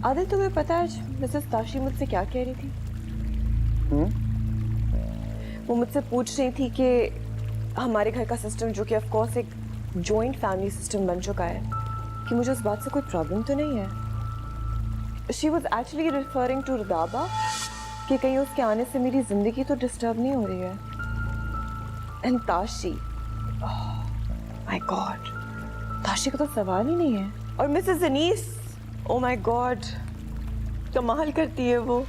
आदिल, तुम्हें पता है मिसेस ताशी मुझसे क्या कह रही थी? वो मुझसे पूछ रही थी कि हमारे घर का सिस्टम, जो कि ऑफ कोर्स एक जॉइंट फैमिली सिस्टम बन चुका है, कि मुझे उस बात से कोई प्रॉब्लम तो नहीं है। She was actually referring to Rudaba कि कहीं उसके आने से मेरी जिंदगी तो डिस्टर्ब नहीं हो रही है। And Tashi, my god, Tashi का तो सवाल ही नहीं है। और Mrs Anees, oh my god, कमाल करती है वो।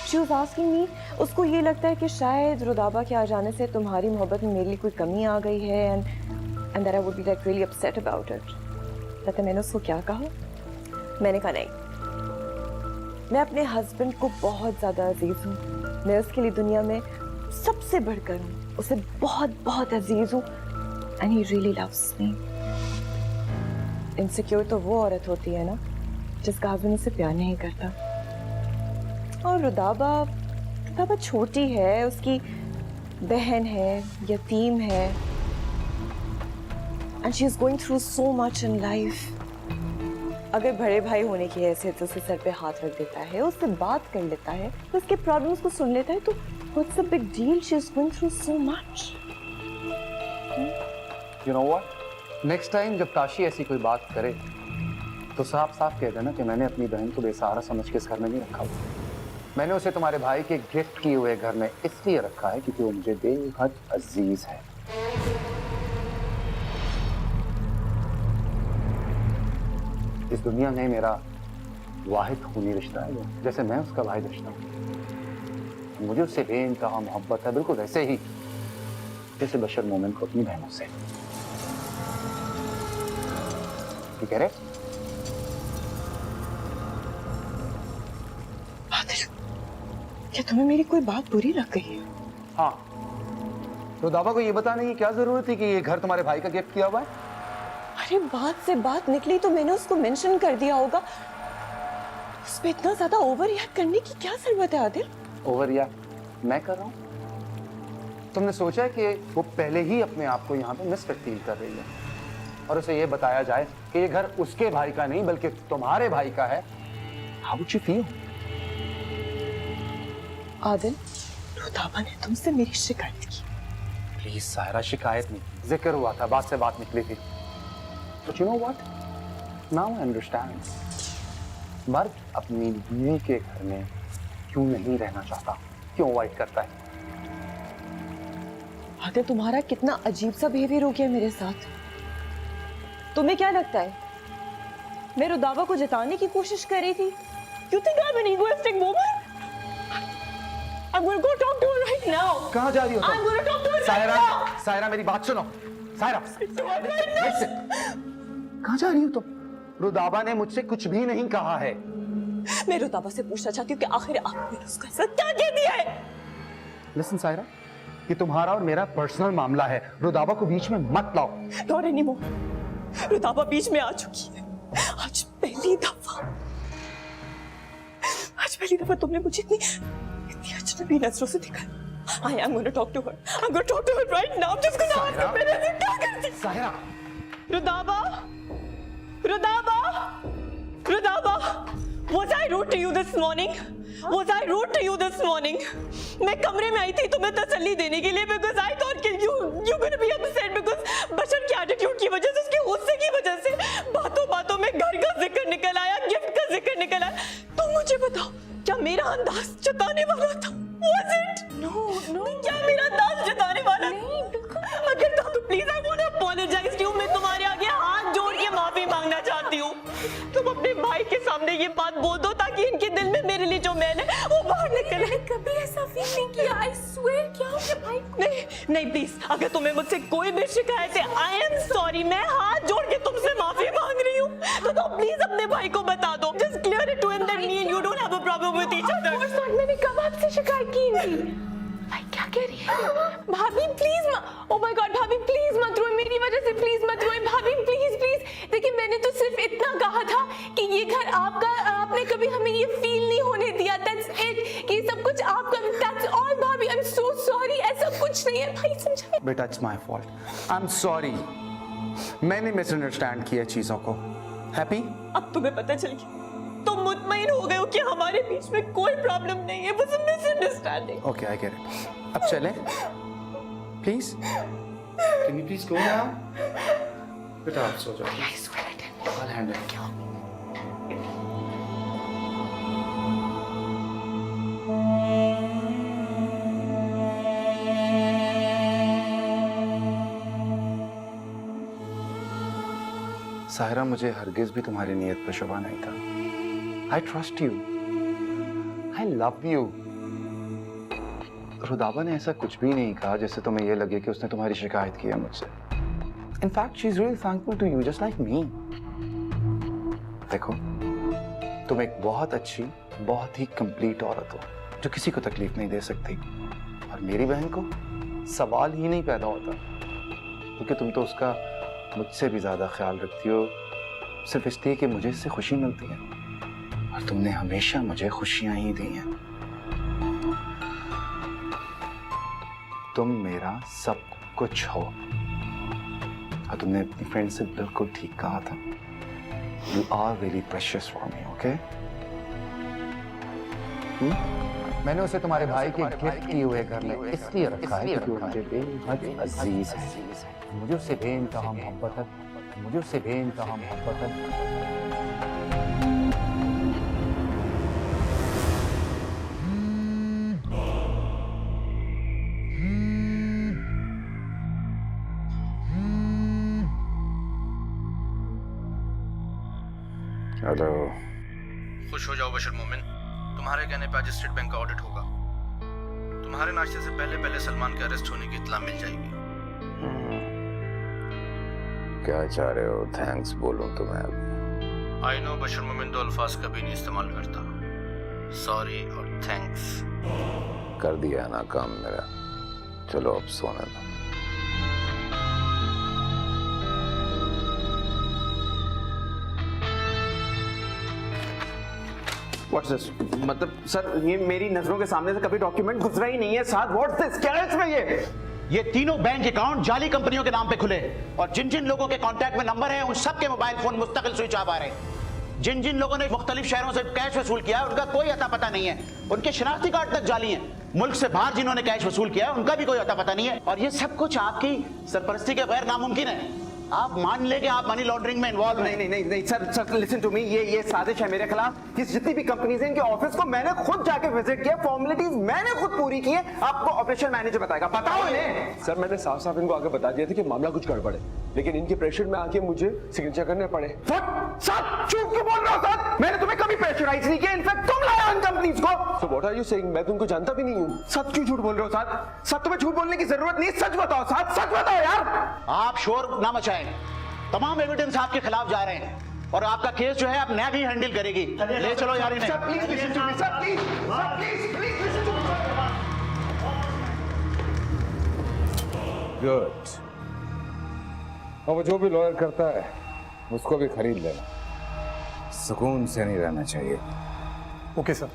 शी वाज आस्किंग मी, उसको ये लगता है कि शायद रुदाबा के आ जाने से तुम्हारी मोहब्बत में मेरे लिए कोई कमी आ गई है, and that I would be like really upset about it. पता मैंने उसको क्या कहा? मैंने कहा नहीं, मैं अपने हस्बैंड को बहुत ज़्यादा अजीज हूँ, मैं उसके लिए दुनिया में सबसे बढ़कर हूँ, उसे बहुत बहुत अजीज हूँ, and he really loves me. Insecure तो वो औरत होती है ना जिसका हस्बैंड उसे प्यार नहीं करता। और रुदाबा छोटी है, उसकी बहन है, यतीम है, and she is going through so much in life. अगर बड़े भाई होने की हैसियत उसके सर पे हाथ रख देता है, उससे बात कर लेता है, तो उसके प्रॉब्लम्स को सुन लेता है, तो what's the big deal? She is going through so much. You know what, next time जब ताशी ऐसी कोई बात करे तो साफ साफ कह देना कि मैंने अपनी बहन को बेसहारा समझ के इस घर में नहीं रखा हुआ। मैंने उसे तुम्हारे भाई के गिफ्ट किए हुए घर में इसलिए रखा है क्योंकि वो मुझे बेहद अजीज है। इस दुनिया में मेरा वाहिद खूनी रिश्ता है वो, जैसे मैं उसका वाहिद रिश्ता हूं। मुझे उससे बेइंतहा मोहब्बत है, बिल्कुल ऐसे ही जैसे बशर मोमिन को अपनी बहनों से। ठीक है रे? क्या तुम्हें मेरी कोई बात बुरी लग गई है? हाँ, तो दावा को ये बताने की क्या जरूरत थी कि ये घर तुम्हारे भाई का गिफ्ट किया हुआ है? अरे बात से बात निकली तो मैंने उसको मेंशन कर दिया होगा। उस पे इतना ज्यादा ओवर रिएक्ट करने की क्या जरूरत है आदिल? ओवर रिएक्ट मैं कर रहा हूं? तुमने सोचा कि वो पहले ही अपने आप को यहाँ पे मिसफिट फील कर रही है और उसे ये बताया जाए कि ये घर उसके भाई का नहीं बल्कि तुम्हारे भाई का है, how would you feel? Adil, Rudaba ने तुमसे मेरी शिकायत की। प्लीज सायरा, शिकायत नहीं, जिक्र हुआ था, बात से बात निकली थी। But you know what? Now I understand. मर्द अपनी बीवी के घर में क्यों नहीं रहना चाहता, क्यों अवॉइड करता है? आदिल, तुम्हारा कितना अजीब सा बिहेवियर हो गया मेरे साथ। तुम्हें क्या लगता है मैं रुदाबा को जिताने की कोशिश कर रही थी? You think I'm an egoistic woman? I'm going to go talk to her right now. कहाँ जा रही हो तुम? I'm going to talk to her Saira, right now. Saira मेरी बात सुनो। सायरा, listen. कहाँ जा रही हो तुम? रुदाबा ने मुझसे कुछ भी नहीं कहा है। मैं रुदाबा से पूछना चाहती हूँ कि आखिर आपने उसका ऐसा क्या कह दिया है? Listen सायरा, ये तुम्हारा और मेरा पर्सनल मामला है, रुदाबा को बीच में मत लाओ। Not anymore. रुदाबा बीच में आ चुकी है। आज पहली दफा तुमने मुझे इतनी अजनबी नजरों से देखा। I am going to talk to her. I'm going to talk to her right now. I'm just going to ask her मैंने ऐसे क्या कर दिया? Saira, रुदाबा, was I rude to you this morning? Was I rude to you this morning? मैं कमरे में आई थी तुम्हें तसल्ली देने के लिए because I thought कि you gonna be upset because बशर के एटीट्यूड की वजह से, उसके गुस्से की वजह से बातों में घर का जिक्र निकल आया, गिफ्ट का जिक्र निकल आया। तुम मुझे बताओ, क्या मेरा अंदाज जताने वाला था? Was it? No. क्या मेरा अंदाज जताने वाला? नहीं, बिल्कुल। अगर था तो please I want to apologize to you. मैं तुम्हारे आगे हाथ जोड़ के माफी मांगना चाहती हूँ। तुम अपने भाई के सामने ये बात बोल दो ताकि इनके दिल में मेरे लिए जो मैल है वो बाहर निकले। कभी ऐसा फील नहीं किया। I swear, क्या हो गया भाई? नहीं प्लीज, अगर तुम्हें मुझसे कोई भी शिकायत है, I am sorry, मैं हाथ जोड़ के तुमसे माफी मांग रही हूँ। तो प्लीज अपने भाई को बता दो। Just clear it to him that me and you don't have a problem with each other. Of course not. मैंने कब आपसे शिकायत की थी? भाई क्या कह रही है? भाभी प्लीज मत, ओ माय गॉड भाभी प्लीज मत रोए, मेरी वजह से प्लीज मत रोए भाभी, प्लीज। देखिए मैंने तो सिर्फ इतना कहा था कि ये घर आपका, आपने कभी हमें ये फील नहीं होने दिया, दैट्स इट, कि सब कुछ आपका, दैट्स ऑल भाभी। आई एम सो सॉरी, ऐसा कुछ नहीं है भाई, समझाइए। बेटा, it's my fault, I am sorry, मैंने मिसअंडरस्टैंड किया चीजों को। हैप्पी? अब तुम्हें पता चल गया तुम मुतमईन हो गए हो कि हमारे बीच में कोई प्रॉब्लम नहीं है, बस misunderstanding. Okay, I get it. अब चलें please. Can you please go now? बेटा आप सो जाओ। I'll handle it. साहिरा, मुझे हरगिज भी तुम्हारी नीयत पर शुबा नहीं था। I trust you, I love you. Rudaba ने ऐसा कुछ भी नहीं कहा जिससे तुम्हें यह लगे कि उसने तुम्हारी शिकायत की है मुझसे। In fact, she's really thankful to you, just like me. देखो, तुम एक बहुत अच्छी, बहुत ही कंप्लीट औरत हो जो किसी को तकलीफ नहीं दे सकती, और मेरी बहन को सवाल ही नहीं पैदा होता क्योंकि तुम तो उसका मुझसे भी ज्यादा ख्याल रखती हो, सिर्फ इसलिए कि मुझे इससे खुशी मिलती है, और तुमने हमेशा मुझे खुशियां ही दी हैं। तुम मेरा सब कुछ हो, और तुमने अपनी फ्रेंड से बिल्कुल ठीक कहा था। You are really precious for me, okay? मैंने उसे तुम्हारे भाई के गिफ्ट किए हुए घर में इसलिए रखा है क्योंकि वो मुझे बेहद अजीज है। मुझे उससे बेइंतहा मोहब्बत है, मुझे उससे बेइंतहा मोहब्बत है। हेलो। खुश हो जाओ बशर मोमिन, तुम्हारे कहने पे आज स्टेट बैंक का ऑडिट होगा। तुम्हारे नाश्ते से पहले पहले सलमान के अरेस्ट होने की इत्तला मिल जाएगी। क्या चाह रहे हो? थैंक्स बोलूं तुम्हें अब? आई नो बशर मोमिन दो अल्फाज कभी नहीं इस्तेमाल करता, सॉरी और थैंक्स। कर दिया ना काम मेरा, चलो अब सोने दो। What's this? मतलब सर ये मेरी नजरों के सामने से कभी डॉक्यूमेंट गुजरा ही नहीं है साथ। What's this? क्या है इसमें? ये तीनों बैंक अकाउंट जाली कंपनियों के नाम पे खुले, और जिन जिन लोगों के कांटेक्ट में नंबर है उन सबके मोबाइल फोन मुस्तकिल स्विच ऑफ आ रहे हैं। जिन जिन लोगों ने मुख्तलिफ शहरों से कैश वसूल किया है उनका कोई अता पता नहीं है, उनके शनाख्ती कार्ड तक जाली हैं। मुल्क से बाहर जिन्होंने कैश वसूल किया है उनका भी कोई अता पता नहीं है, और ये सब कुछ आपकी सरपरस्ती के बगैर नामुमकिन है। आप मान ले कि आप मनी लॉन्ड्रिंग में इन्वॉल्व हैं। नहीं सर लिसन टू मी, ये साजिश है मेरे खिलाफ। ये जितनी भी कंपनीज हैं इनके ऑफिस को मैंने खुद जाके विजिट किया, फॉर्मेलिटीज मैंने खुद पूरी की है। आपको ऑपरेशन मैनेजर बताएगा, बताओ इन्हें। सर मैंने साफ साफ इनको आगे बता दिया था कि मामला कुछ गड़बड़ है, लेकिन इनके प्रेशर में आके मुझे सिग्नेचर करने पड़े। सर झूठ क्यों बोल रहे हो सर? मैंने तुम्हें कभी प्रेशराइज नहीं किया, इनफैक्ट तुम लाए उन कंपनीज को। So what are you saying? मैं तुमको जानता भी नहीं हूँ। सच क्यों झूठ बोल रहे हो सर? सर तुम्हें झूठ बोलने की जरूरत नहीं, सच बताओ सर, सच बताओ यार। आप शोर ना मचाएं, तमाम एविडेंस आपके खिलाफ जा रहे हैं, और आपका केस जो है आप नैब ही हैंडल करेगी। ले चलो यार इन्हें। Sir please listen to me sir, please please listen to me. Good. अब जो भी लॉयर करता है उसको भी खरीद लेना, सुकून से नहीं रहना चाहिए। Okay sir.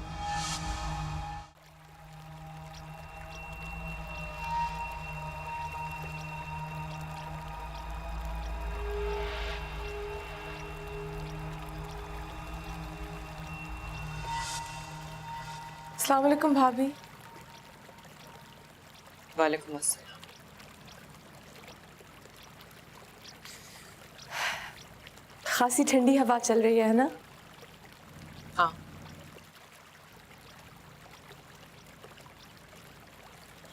अस्सलाम वालेकुम भाभी। वालेकुम अस्सलाम। खासी ठंडी हवा चल रही है ना? हाँ।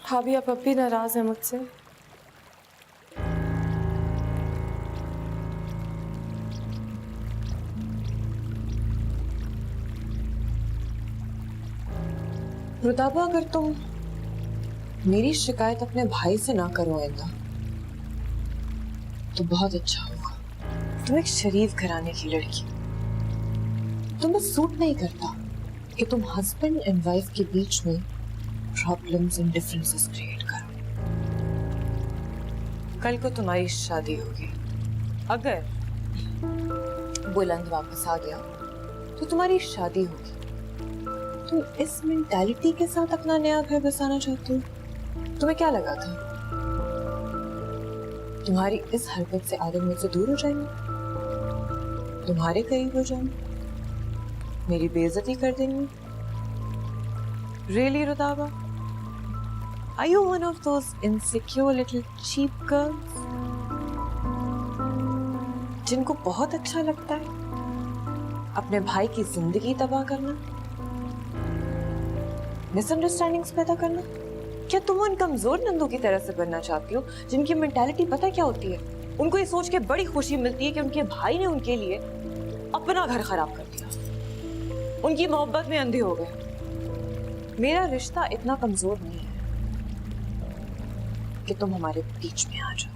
भाभी आप अब भी नाराज हैं मुझसे? रुदाबा, अगर तुम मेरी शिकायत अपने भाई से ना करो आइंदा तो बहुत अच्छा होगा। तुम एक शरीफ घराने की लड़की, तुम्हें सूट नहीं करता कि तुम हस्बैंड एंड वाइफ के बीच में प्रॉब्लम्स एंड डिफरेंसेस क्रिएट करो। कल को तुम्हारी शादी होगी, अगर बुलंद वापस आ गया तो तुम्हारी शादी होगी। तुम इस मेंटालिटी के साथ अपना नया घर बसाना चाहते हो? तुम्हें क्या लगा था तुम्हारी इस हरकत से आदम मुझसे दूर हो जाएंगे, तुम्हारे करीब हो जाएंगे? मेरी बेइज्जती कर देंगी? Really, Rudaba? Are you one of those insecure little cheap girls? जिनको बहुत अच्छा लगता है अपने भाई की जिंदगी तबाह करना, मिसअंडरस्टैंडिंग्स पैदा करना? क्या तुम उन कमजोर नंदों की तरह से बनना चाहती हो जिनकी मेंटालिटी पता क्या होती है? उनको ये सोच के बड़ी खुशी मिलती है कि उनके भाई ने उनके लिए अपना घर खराब कर दिया, उनकी मोहब्बत में अंधे हो गए। मेरा रिश्ता इतना कमजोर नहीं है कि तुम हमारे बीच में आ जाओ।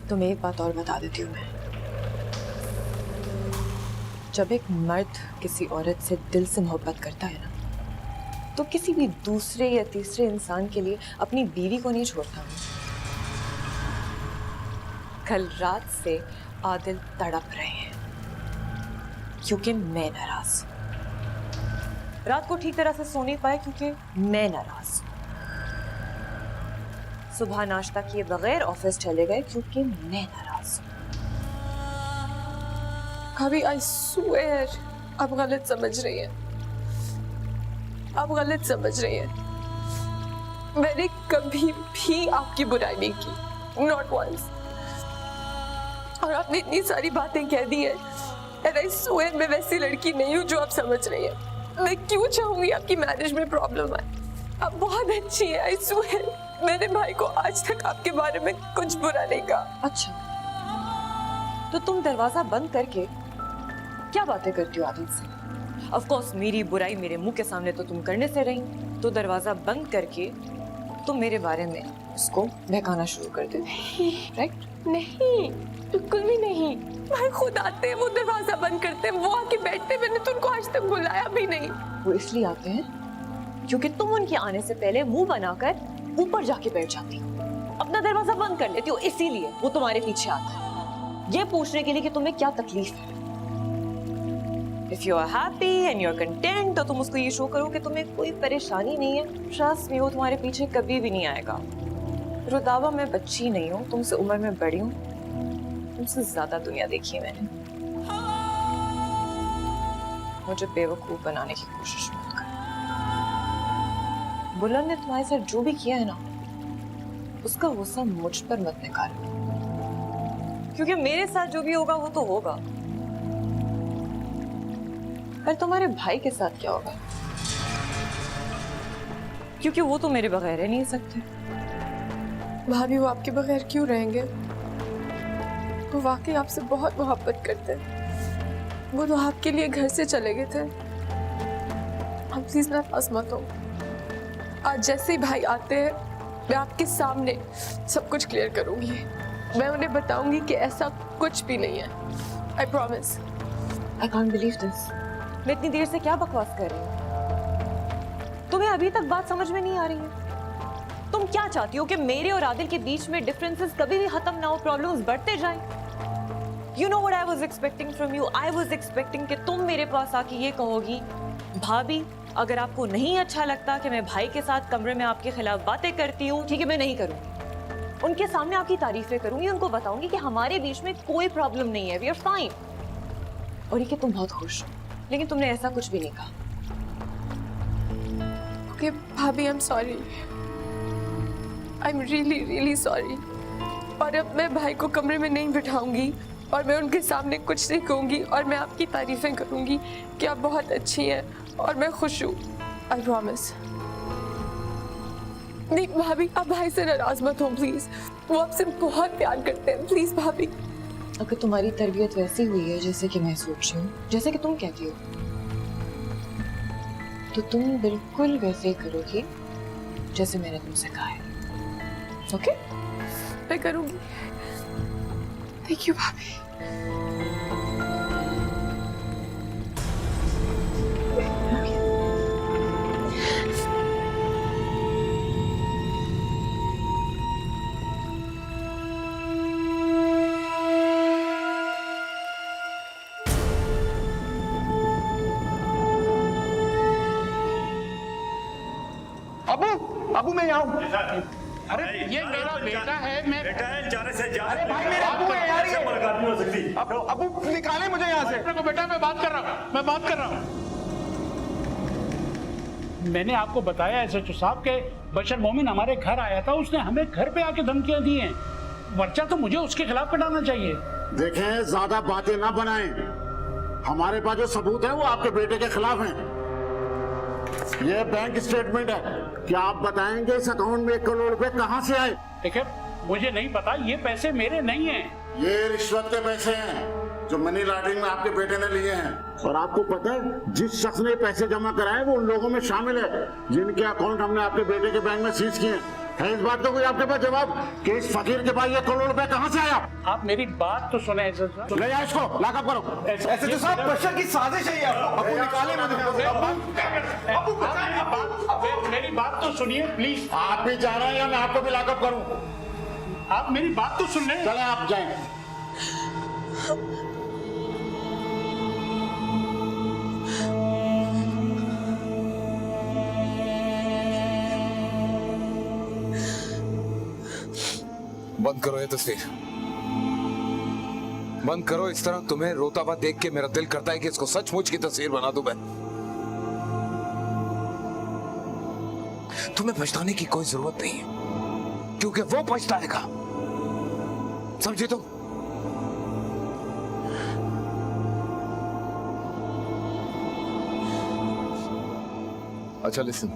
तुम्हें एक बात और बता देती हूँ मैं, जब एक मर्द किसी औरत से दिल से मोहब्बत करता है ना, तो किसी भी दूसरे या तीसरे इंसान के लिए अपनी बीवी को नहीं छोड़ता। कल रात से आदिल तड़प रहे हैं क्योंकि मैं नाराज हूं। रात को ठीक तरह से सो नहीं पाए क्योंकि मैं नाराज हूं। सुबह नाश्ता किए बगैर ऑफिस चले गए क्योंकि मैं नाराज हूं। भाभी आई स्वेयर आप गलत समझ रही हैं, आप गलत समझ रही हैं। मैंने कभी भी आपकी बुराई नहीं की, नॉट वंस। और आपने इतनी सारी बातें कह दी हैं, एंड आई स्वेयर मैं वैसी लड़की नहीं हूँ जो आप समझ रही हैं। मैं क्यों चाहूंगी आपकी मैरिज में प्रॉब्लम आए? आप बहुत अच्छी है, आई स्वेयर। मैंने भाई को आज तक आपके बारे में कुछ बुरा नहीं कहा। अच्छा, तो तुम दरवाजा बंद करके क्या बातें करती हो आदिल से? ऑफ कोर्स मेरी बुराई मेरे मुंह के सामने तो तुम करने से रही, तो दरवाजा बंद करके तुम मेरे बारे में उसको बहकाना शुरू कर दे, राइट? नहीं, बिल्कुल भी नहीं। भाई खुद आते हैं, वो दरवाजा बंद करते हैं, वो आके बैठते हैं। मैंने तो उनको आज तक बुलाया भी नहीं। वो इसलिए आते हैं क्योंकि तुम उनके आने से पहले मुंह बनाकर ऊपर जाके बैठ जाती हो, अपना दरवाजा बंद कर लेती हो, इसीलिए वो तुम्हारे पीछे आता है ये पूछने के लिए कि तुम्हें क्या तकलीफ है। If you are happy and you are content, तो तुम उसको ये शो करो कि तुम्हें कोई परेशानी नहीं है। Trust me, वो तुम्हारे पीछे कभी भी नहीं आएगा। रुदावा, मैं बच्ची नहीं हूँ, तुमसे उम्र में बड़ी हूँ, तुमसे ज्यादा दुनिया देखी है मैंने। मुझे बेवकूफ बनाने की कोशिश मत कर। बुलंद ने तुम्हारे साथ जो भी किया है ना, उसका गुस्सा मुझ पर मत निकालो, क्योंकि मेरे साथ जो भी होगा वो तो होगा, पर तुम्हारे भाई के साथ क्या होगा? क्योंकि वो तो मेरे बगैर रह नहीं सकते। भाभी वो आपके बगैर क्यों रहेंगे? वो वाकई आपसे बहुत मोहब्बत करते हैं। वो तो आपके लिए घर से चले गए थे। आप प्लीज नाराज मत हो। आज जैसे ही भाई आते हैं मैं आपके सामने सब कुछ क्लियर करूंगी। मैं उन्हें बताऊंगी कि ऐसा कुछ भी नहीं है। I promise. I can't believe this। मैं इतनी देर से क्या बकवास कर रही हूँ? तुम्हें अभी तक बात समझ में नहीं आ रही है? तुम क्या चाहती हो कि मेरे और आदिल के बीच में डिफरेंसेस कभी भी खत्म ना हो, प्रॉब्लम्स बढ़ते जाएं? You know what I was expecting from you? I was expecting कि तुम मेरे पास आके ये कहोगी, भाभी अगर आपको नहीं अच्छा लगता कि मैं भाई के साथ कमरे में आपके खिलाफ बातें करती हूँ, ठीक है, मैं नहीं करूँगी। उनके सामने आपकी तारीफें करूँगी, उनको बताऊंगी कि हमारे बीच में कोई प्रॉब्लम नहीं है, वी आर फाइन। और ये कि तुम बहुत खुश हो, लेकिन तुमने ऐसा कुछ भी नहीं कहा। ओके भाभी, आई am sorry. I am really really sorry. और अब मैं भाई को कमरे में नहीं बिठाऊंगी और मैं उनके सामने कुछ नहीं कहूंगी और मैं आपकी तारीफें करूंगी कि आप बहुत अच्छी हैं और मैं खुश हूँ। I promise. नहीं भाभी, आप भाई से नाराज मत हो प्लीज। वो आपसे बहुत प्यार करते हैं, प्लीज भाभी। अगर तुम्हारी तरबियत वैसी हुई है जैसे कि मैं सोच रही हूँ, जैसे कि तुम कहती हो, तो तुम बिल्कुल वैसे ही करोगी जैसे मैंने तुमसे कहा है। ओके? मैं करूंगी। थैंक यू भाभी। अबू मैं यहाँ हूँ। अरे ये मेरा बेटा है, मैं बेटा है, जाने से जा। अरे भाई मेरे अबू है यार ये। मुलाकात नहीं हो सकती। अबू निकाले मुझे यहाँ से। देखो बेटा, मैं बात कर रहा हूँ। मैंने आपको बताया एसएचओ साहब के बशर मोमिन हमारे घर आया था, उसने हमें घर पे आके धमकियां दी हैं। पर्चा तो मुझे उसके खिलाफ कटाना चाहिए। देखें, ज्यादा बातें ना बनाएं। हमारे पास जो सबूत है वो आपके बेटे के खिलाफ हैं। ये बैंक स्टेटमेंट है। क्या आप बताएंगे इस अकाउंट में 1 करोड़ रुपए कहाँ से आए? देखिए, मुझे नहीं पता, ये पैसे मेरे नहीं हैं। ये रिश्वत के पैसे हैं जो मनी लॉन्ड्रिंग में आपके बेटे ने लिए हैं। और आपको पता है, जिस शख्स ने पैसे जमा कराए वो उन लोगों में शामिल है जिनके अकाउंट हमने आपके बेटे के बैंक में सीज किए। है इस बात का कोई आपके पास जवाब कि इस फकीर के पास 1 करोड़ रुपए कहाँ से आया? आप मेरी बात तो सुने एसएचओ साहब। ले जाओ इसको, लॉकअप करो। एसएचओ साहब, बशर की साजिश है ये। अबू निकाले मुझे। मेरी बात तो सुनिए प्लीज। आप भी जा रहे हैं या मैं आपको भी लॉकअप करूं? आप मेरी बात तो सुन लें। चले आप जाएं। बंद करो ये तस्वीर, बंद करो। इस तरह तुम्हें रोता हुआ देख के मेरा दिल करता है कि इसको सचमुच की तस्वीर बना दूं मैं। तुम्हें पछताने की कोई जरूरत नहीं है, क्योंकि वो पछताएगा। समझी तुम? अच्छा लिसन,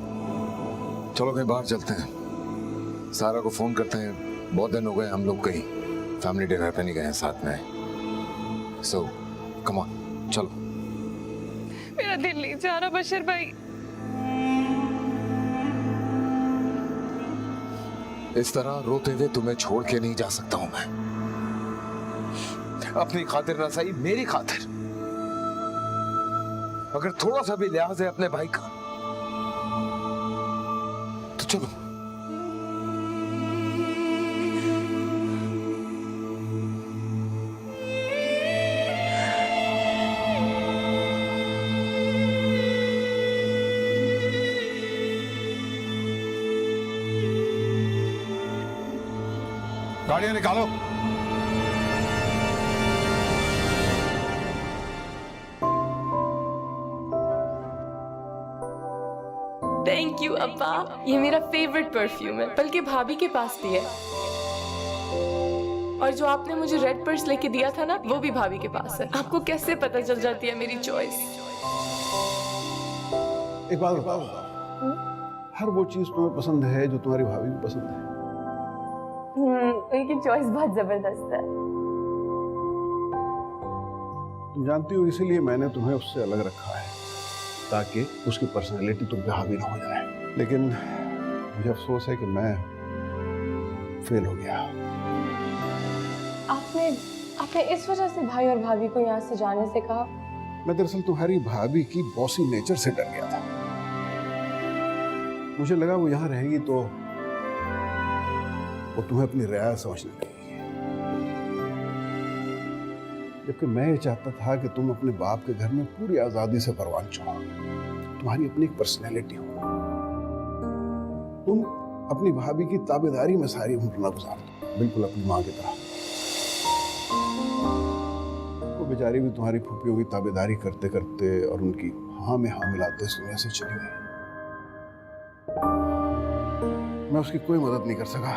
चलो कहीं बाहर चलते हैं। सारा को फोन करते हैं, बहुत दिन हो गए हम लोग कहीं फैमिली डिनर पे नहीं गए हैं साथ में। सो कम ऑन, चलो। मेरा दिल नहीं जा रहा बशर भाई। इस तरह रोते हुए तुम्हें छोड़ के नहीं जा सकता हूं मैं। अपनी खातिर ना सही, मेरी खातिर। अगर थोड़ा सा भी लिहाज है अपने भाई का तो चलो। गाड़ियां निकालो। थैंक यू अब्बा, ये मेरा फेवरेट परफ्यूम है, बल्कि भाभी के पास भी है। और जो आपने मुझे रेड पर्स लेके दिया था ना, वो भी भाभी के पास है। आपको कैसे पता चल जाती है मेरी चॉइस? एक बात बताओ, हर वो चीज तुम्हें पसंद है जो तुम्हारी भाभी को पसंद है? उनकी चॉइस बहुत जबरदस्त है। तुम जानती हो, इसीलिए मैंने तुम्हें उससे अलग रखा है, ताकि उसकी पर्सनैलिटी तुम पे हावी ना हो जाए। लेकिन मुझे अफसोस है कि मैं फेल हो गया। आपने इस वजह से भाई और भाभी को यहाँ से जाने से कहा? मैं दरअसल तुम्हारी भाभी की बॉसी नेचर से डर गया था। मुझे लगा वो यहाँ रहेगी तो वो तुम्हें अपनी रियायत समझने लगेगी, जबकि मैं ये चाहता था कि तुम अपने बाप के घर में पूरी आजादी से परवान चढ़ो। तुम्हारी अपनी एक पर्सनैलिटी हो, तुम अपनी भाभी की ताबेदारी में सारी उम्र ना गुजार दो, बिल्कुल अपनी माँ की तरह। वो बेचारी भी तुम्हारी फूफियों की ताबेदारी करते करते और उनकी हाँ में हाँ मिलाते इस दुनिया से चली गई। मैं उसकी कोई मदद नहीं कर सका।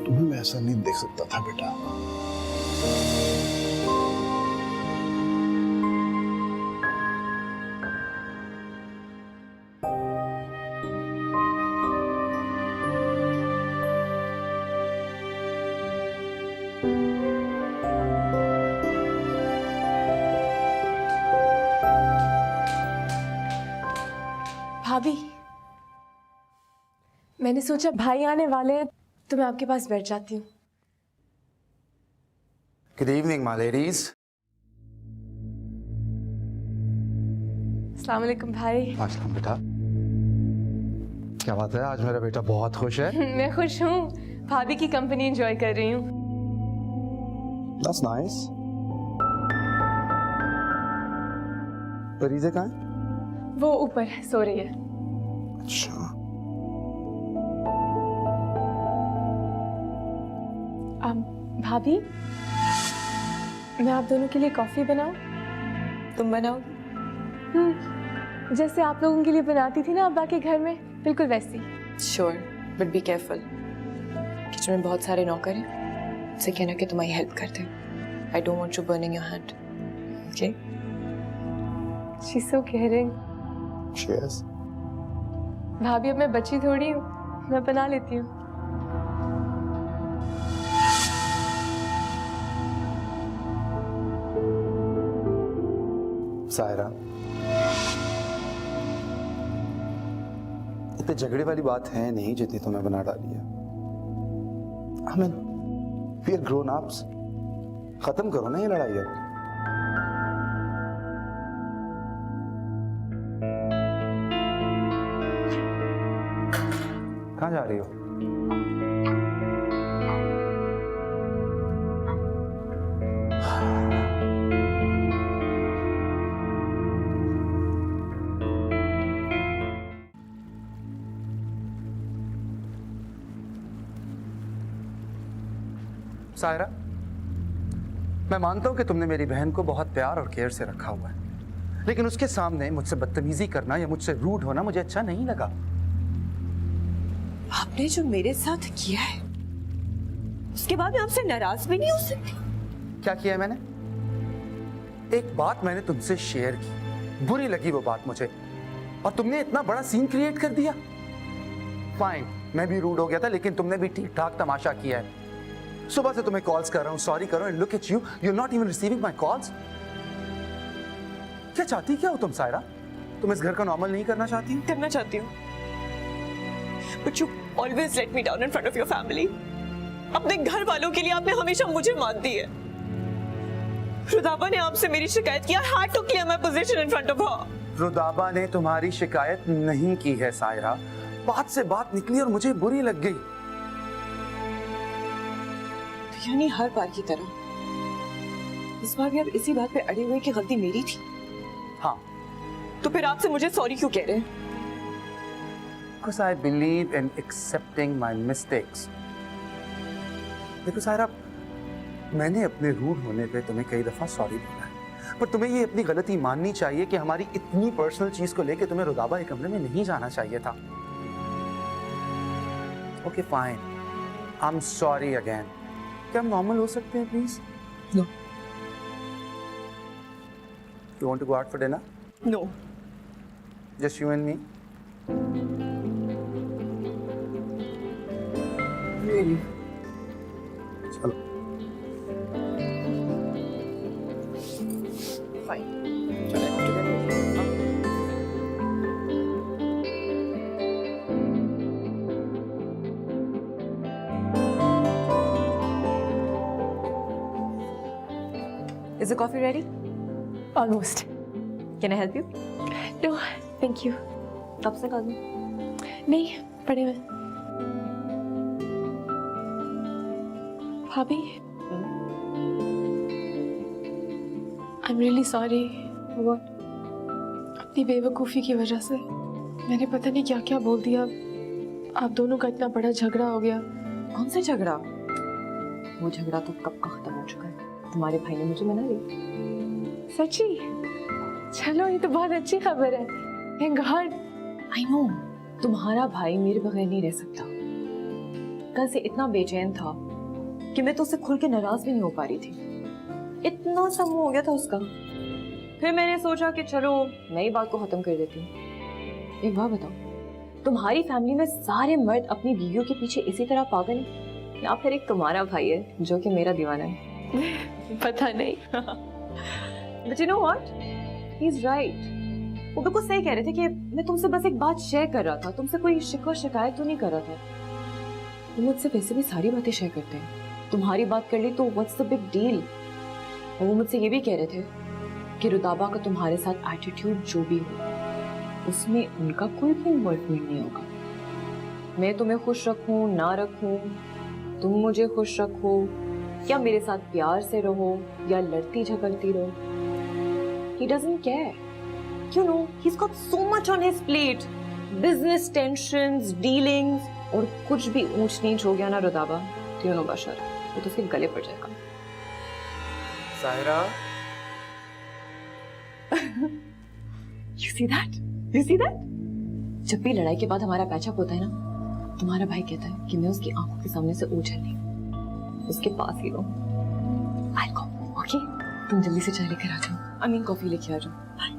तुम्हें मैं ऐसा नहीं देख सकता था बेटा। भाभी, मैंने सोचा भाई आने वाले हैं तो मैं आपके पास बैठ जाती हूँ। Good evening my ladies. अस्सलाम वालेकुम भाई। अस्सलाम बेटा। क्या बात है, आज मेरा बेटा बहुत खुश है। मैं खुश हूँ, भाभी की कंपनी एंजॉय कर रही हूँ। That's nice। परीज़ा कहाँ है? वो ऊपर सो रही है। अच्छा, भाभी, मैं आप दोनों के लिए कॉफी बनाऊं? तुम बनाओ। जैसे आप लोगों के लिए बनाती थी ना अब्बा के घर में, बिल्कुल वैसी। Sure, but be careful. Kitchen में बहुत सारे नौकर हैं, उनसे कहना कि तुम्हारी हेल्प करते हैं। I don't want you burning your hand, okay? She is so caring. Cheers. भाभी अब मैं बच्ची थोड़ी हूँ, मैं बना लेती हूँ। सायरा, इतने झगड़े वाली बात है नहीं जितनी तुम्हें बना डाली है। I mean, we are grown ups. खत्म करो ना ये लड़ाई अब। कहाँ जा रही हो? सायरा, मैं मानता हूं कि तुमने मेरी बहन को बहुत प्यार और केयर से रखा हुआ है, लेकिन उसके सामने मुझसे बदतमीजी करना या मुझसे रूड होना मुझे अच्छा नहीं लगा। आपने जो मेरे साथ किया है, उसके बाद मैं आपसे नाराज भी नहीं हो सकती। क्या किया है मैंने? एक बात मैंने तुमसे शेयर की, बुरी लगी वो बात मुझे, और तुमने इतना बड़ा सीन क्रिएट कर दिया। फाइन, मैं भी रूड हो गया था, लेकिन तुमने भी ठीक ठाक तमाशा किया है। सुबह से तुम्हें कॉल्स कर रहा हूं, सॉरी करो, and look at you, you are not even receiving my calls. क्या चाहती क्या हो तुम सायरा? तुम इस घर का नॉर्मल नहीं करना चाहती? करना चाहती हूँ, but you always let me down in front of your family. अपने घर वालों के लिए आपने हमेशा मुझे मात दी है। रुदाबा ने आपसे मेरी शिकायत की। I had to clear my position in front of her. रुदाबा ने तुम्हारी शिकायत नहीं की है सायरा, बात से बात निकली और मुझे बुरी लग गई। तो यानी हर बार की तरह इस बार भी आप इसी बात पे अड़े हुए कि गलती मेरी थी? हाँ। तो फिर आपसे मुझे सॉरी क्यों कह रहे हैं? Because I believe in accepting my mistakes. देखो सायरा, मैंने अपने रूड होने पे तुम्हें कई दफा सॉरी बोला है, पर तुम्हें ये अपनी गलती माननी चाहिए कि हमारी इतनी पर्सनल चीज को लेके तुम्हें रुदाबा के कमरे में नहीं जाना चाहिए था। Okay fine, I am sorry again. क्या हम नॉर्मल हो सकते हैं please? No. You want to go out for dinner? No. Just you and me? Really? चलो। Fine. Is the coffee ready? Almost. Can I help you? No, thank you. कब से कर दूं? नहीं, पड़े हुए। भाभी, I'm really sorry. What? अपनी बेवकूफ़ी की वजह से मैंने पता नहीं क्या क्या बोल दिया। आप दोनों का इतना बड़ा झगड़ा हो गया। कौन सा झगड़ा? वो झगड़ा तो कब का खत्म हो चुका है। तुम्हारे भाई ने मुझे मना लिया। सच्ची? चलो, ये तो बहुत अच्छी खबर है। Thank God. I know. तुम्हारा भाई मेरे बगैर नहीं रह सकता। कल से इतना बेचैन था कि मैं तो उससे खुल के नाराज भी नहीं हो पा रही थी। इतना सा मुंह हो गया था उसका। फिर मैंने सोचा कि चलो नई बात को खत्म कर देती हूँ। एक बात बताओ, तुम्हारी फैमिली में सारे मर्द अपनी बीवियों के पीछे इसी तरह पागल हैं, या फिर एक तुम्हारा भाई है जो कि मेरा दीवाना है? पता नहीं। But you know what? He's right. वो बिल्कुल सही कह रहे थे कि मैं तुमसे बस एक बात शेयर कर रहा था, तुमसे कोई शिकवा शिकायत तो नहीं कर रहा था। तुम मुझसे वैसे भी सारी बातें शेयर करते हैं, तुम्हारी बात कर ली तो व्हाट्स द बिग डील? और वो मुझसे ये भी कह रहे थे कि रुदाबा का तुम्हारे साथ एटीट्यूड जो भी हो उसमें उनका कोई भी इन्वॉल्वमेंट नहीं होगा। मैं तुम्हें खुश रखूं ना रखूं, तुम मुझे खुश रखो या मेरे साथ प्यार से रहो या लड़ती झगड़ती रहो, he doesn't care. You know, he's got so much on his plate. Business tensions, dealings, और कुछ भी ऊंच नीच हो गया ना रुदाबा, you know बशर, वो तो फिर गले पड़ जाएगा। Sahira, You see that? You see that? जब भी लड़ाई के बाद हमारा पैचअप होता है ना, तुम्हारा भाई कहता है कि मैं उसकी आंखों के सामने से ओझल नहीं हूं, उसके पास ही रहूं। I'll go, okay? तुम जल्दी से चाय लेकर आ जाओ। I mean कॉफी लेके आ जाओ। Bye.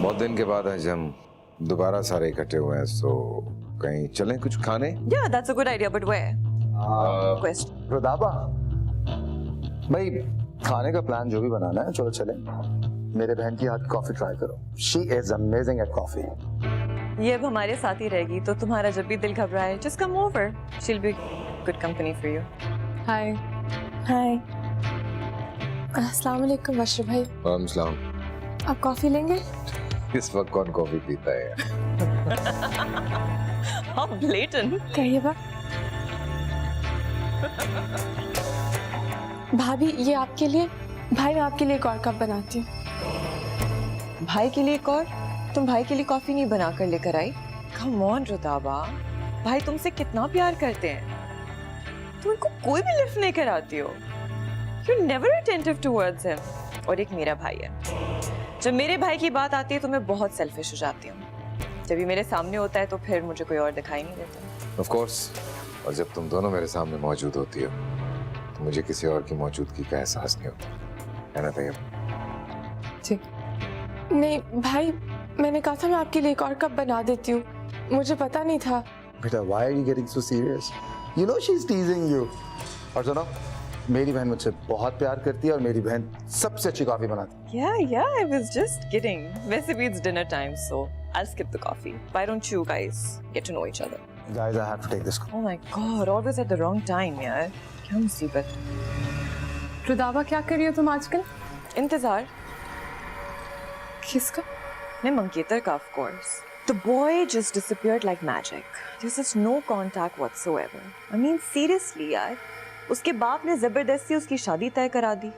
बहुत दिन के बाद आज हम दोबारा सारे इकट्ठे हुए हैं, सो कहीं चलें कुछ खाने? Yeah, that's a good idea, but where? Question. रुदाबा, भाई खाने का प्लान जो भी बनाना है, चलो चले। मेरे बहन की हाथ की कॉफी ट्राई करो। She is amazing at coffee. ये अब हमारे साथ ही रहेगी, तो तुम्हारा जब भी दिल घबराए, just come over. She'll be good company for you. हाय हाय अस्सलाम वालेकुम बशर भाई, वालेकुम सलाम। आप कॉफी लेंगे? इस वक्त कौन कॉफी पीता है? How blatant. कहिए बा। भाभी ये आपके लिए, भाई मैं आपके लिए एक और कप बनाती हूँ। भाई के लिए एक और? तुम भाई के लिए कॉफी नहीं बना कर लेकर आई? Come on रुदाबा, भाई तुमसे कितना प्यार करते हैं, तुम उनको कोई भी लिफ्ट नहीं कराती हो। You're never attentive towards him. और एक मेरा भाई है, जब मेरे भाई की बात आती है तो मैं बहुत सेल्फिश हो जाती हूँ। जब ये मेरे सामने होता है तो फिर मुझे कोई और दिखाई नहीं देता। Of course, और जब तुम दोनों मेरे सामने मौजूद होती हो तो मुझे किसी और की मौजूदगी का एहसास नहीं होता, है ना तैयब? ठीक। नहीं भाई, मैंने कहा था मैं आपके लिए एक और कप बना देती हूँ, मुझे पता नहीं था। बेटा, why are you getting so serious? You know she's teasing you. और सुनो, मेरी बहन मुझसे बहुत प्यार करती है और मेरी बहन सबसे अच्छी कॉफी बनाती है। Yeah, I was just kidding. वैसे भी it's dinner time, so I'll skip the coffee. Why don't you guys get to know each other? Guys, I have to take this call. Oh my God, always at the wrong time यार। क्या मुसीबत। रुदाबा क्या कर रही हो तुम आजकल? इंतजार। किसका? मैं मंकेतर का, of course. The boy just disappeared like magic. There's just no contact whatsoever. I mean seriously यार, उसके बाप ने जबरदस्ती उसकी शादी तय करा दी।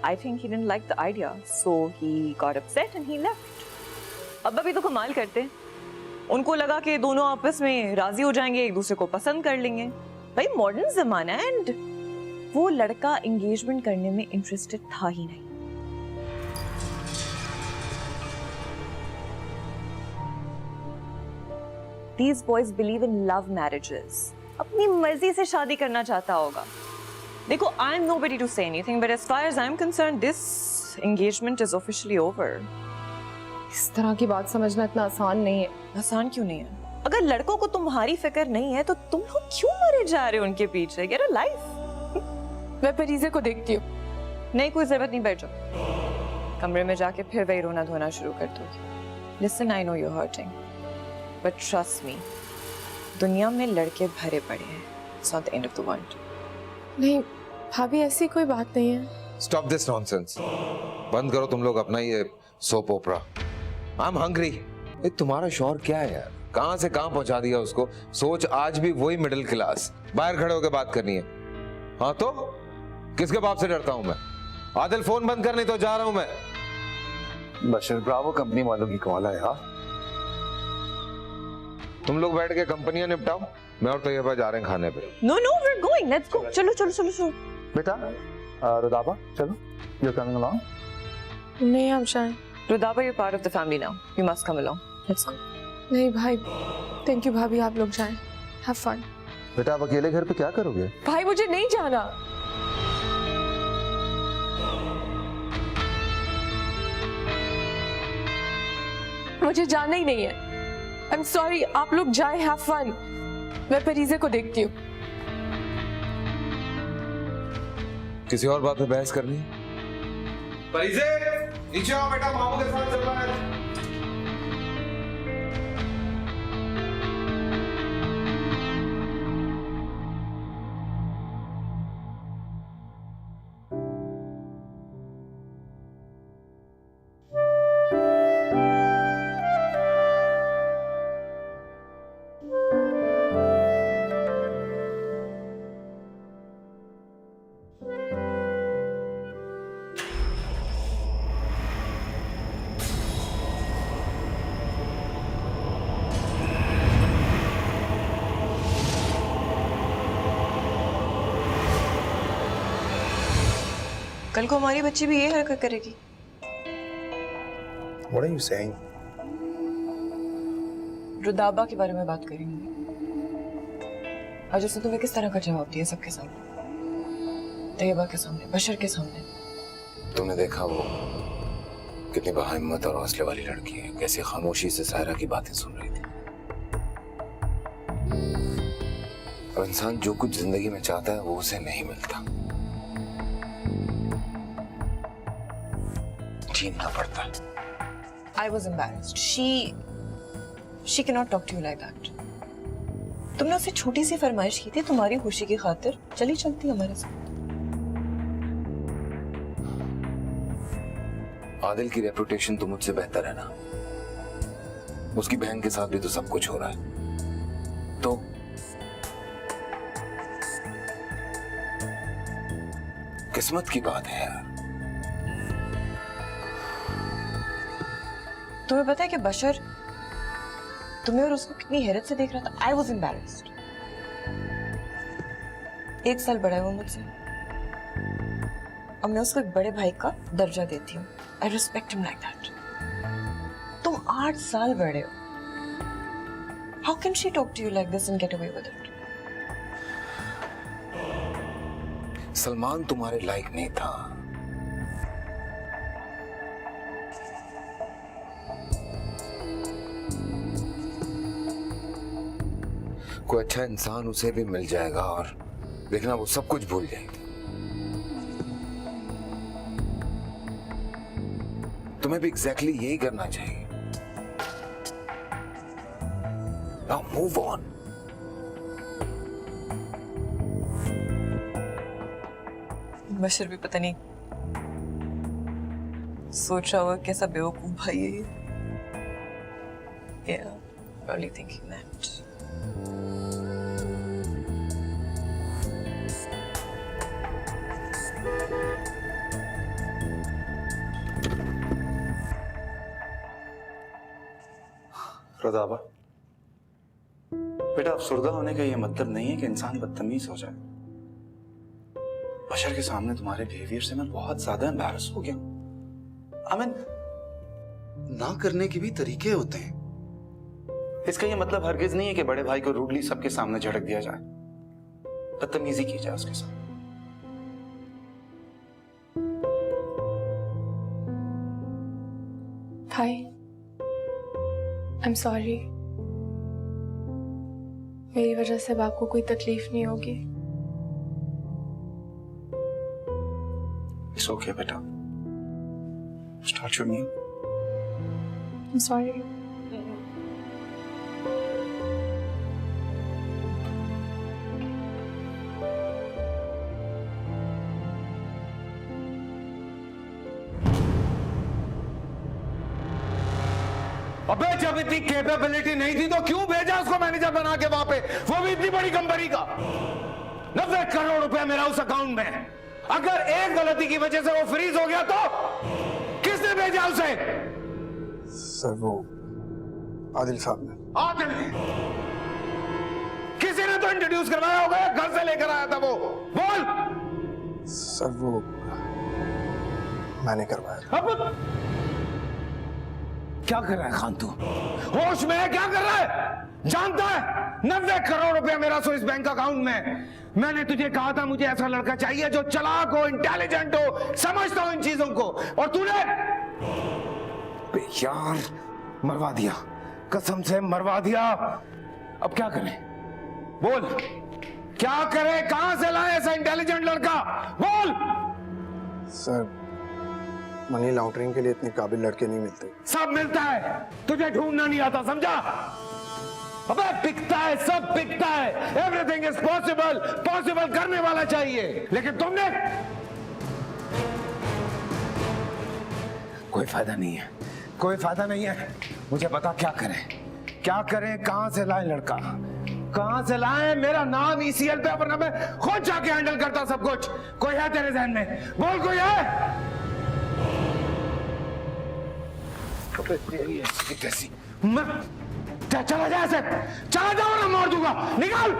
I think he didn't like the idea, so he got upset and he left. अब भी तो कमाल करते हैं, उनको लगा कि दोनों आपस में राजी हो जाएंगे, एक दूसरे को पसंद कर लेंगे। भाई मॉडर्न जमाना है, एंड वो लड़का एंगेजमेंट करने में इंटरेस्टेड था ही नहीं। These boys believe in love marriages. अपनी मर्जी से शादी करना चाहता होगा। देखो, I'm nobody to say anything, but as far as I'm concerned, this engagement is officially over. इस तरह की बात समझना इतना आसान नहीं है। आसान क्यों नहीं है? अगर लड़कों को तुम्हारी फिक्र नहीं है तो तुम लोग क्यों मरे जा रहे हो उनके पीछे? Get a life. मैं परीजे को देखती हूँ। नहीं, कोई जरूरत नहीं, बैठ जाओ। कमरे में जाके फिर वही रोना धोना शुरू कर दोगे। Listen, I know you're hurting, but trust me, दुनिया में लड़के भरे पड़े हैं। It's not the end of the world. नहीं भाभी, ऐसी कोई बात नहीं है। Stop this nonsense. बंद करो तुम लोग अपना ये सोप ओपरा। I'm hungry. ये तुम्हारा शौहर क्या है यार? कहां से कहां पहुंचा दिया उसको? सोच, आज भी वही मिडिल क्लास, बाहर खड़े होकर बात करनी है। हाँ तो किसके बाप से डरता हूं मैं? आदिल फोन बंद कर, नहीं तो जा रहा हूं मैं। बशर, ब्रावो कंपनी वालों की कॉल है। हाँ, तुम लोग बैठ के कंपनियां निपटाओ, मैं और तैयबा जा रहे हैं खाने पे। No, we're going. Let's go. चलो चलो चलो चलो। बेटा, रुदाबा चलो, you're coming along? नहीं आप जाएं। रुदाबा, you're part of the family now. You must come along. Let's go. नहीं भाई, थैंक यू भाभी, आप लोग जाएं। Have fun. बेटा, आप अकेले घर पे क्या करोगे? भाई मुझे नहीं जाना। मुझे जाना ही नहीं है। I'm sorry, आप लोग जाएं, have fun. मैं परीजे को देखती हूँ। किसी और बात पे बहस करनी है? परिजे, नीचे आओ बेटा, मामू के साथ चल रहा है। कल को हमारी बच्ची भी ये हरकत करेगी। What are you saying? रुदाबा के बारे में बात करेंगे। आज उसने तुम्हें किस तरह का जवाब दिया सबके सामने, तैयबा के सामने, बशर के सामने? तुमने देखा वो कितनी बहिम्मत और हौसले वाली लड़की है, कैसे खामोशी से सायरा की बातें सुन रही थी। और इंसान जो कुछ जिंदगी में चाहता है वो उसे नहीं मिलता, छीनना पड़ता है। I was embarrassed. She cannot talk to you like that. तुमने उससे छोटी सी फरमाइश की थी तुम्हारी खुशी की खातिर, चली चलती हमारे साथ। आदिल की रेपुटेशन तो मुझसे बेहतर है ना, उसकी बहन के साथ भी तो सब कुछ हो रहा है, तो किस्मत की बात है यार। तुम्हें पता है कि बशर तुम्हें और उसको कितनी हैरत से देख रहा था। I was embarrassed. 1 साल बड़ा है वो मुझसे, अब मैं उसको एक बड़े भाई का दर्जा देती हूँ। I respect him like that. तुम 8 साल बड़े हो। How can she talk to you like this and get away with it? Salman तुम्हारे लायक नहीं था। कोई अच्छा इंसान उसे भी मिल जाएगा और देखना वो सब कुछ भूल जाएगी। तुम्हें भी एग्जैक्टली यही करना चाहिए। Now move on. बशर भी पता नहीं सोच रहा होगा कैसा बेवकूफ भाई है ये। Yeah, probably thinking that. रुदाबा, बेटा अफसुर्दा होने का ये मतलब नहीं है कि इंसान बदतमीज हो जाए। बशर के सामने तुम्हारे बिहेवियर से मैं बहुत ज्यादा एम्बैरस हो गया। ना करने के भी तरीके होते हैं। इसका ये मतलब हरगिज नहीं है कि बड़े भाई को रूडली सबके सामने झड़क दिया जाए, बदतमीजी की जाए उसके साथ। भाई, I'm sorry. मेरी वजह से अब आपको कोई तकलीफ नहीं होगी। It's okay, बेटा। Start your meal. I'm sorry. अबे जब इतनी कैपेबिलिटी नहीं थी तो क्यों भेजा उसको मैनेजर बना के वहां पे, वो भी इतनी बड़ी कंपनी का। 90 करोड़ रुपए मेरा उस अकाउंट में, अगर एक गलती की वजह से वो फ्रीज हो गया तो किसने भेजा उसे? सर वो आदिल साहब ने। आदिल ने? किसी ने तो इंट्रोड्यूस करवाया होगा, घर से लेकर आया था वो। बोल। सर वो मैंने करवाया। अब क्या कर रहा है खान तू? होश में है? क्या कर रहा है? जानता है 90 करोड़ रुपया मेरा स्विस बैंक अकाउंट में। मैंने तुझे कहा था मुझे ऐसा लड़का चाहिए जो चालाक हो, इंटेलिजेंट हो, समझता हो इन चीजों को, और तूने यार मरवा दिया, कसम से मरवा दिया। अब क्या करें? बोल क्या करें? कहां से लाए ऐसा इंटेलिजेंट लड़का? बोल। सर मनी लॉन्ड्रिंग के लिए इतने काबिल लड़के नहीं मिलते। सब मिलता है, तुझे ढूंढना नहीं आता, समझा? अबे बिकता है, सब बिकता है। एवरीथिंग इज पॉसिबल, पॉसिबल करने वाला चाहिए, लेकिन तुमने कोई फायदा नहीं है, कोई फायदा नहीं है। मुझे बता क्या करें, क्या करें? कहां से लाए लड़का, कहां से लाए? मेरा नाम ECL पे, वरना मैं खुद जाके हैंडल करता सब कुछ। कोई है तेरे जहन में? बोल कोई है? चला जा, चला जाओ ना, मार दूंगा। निकाल।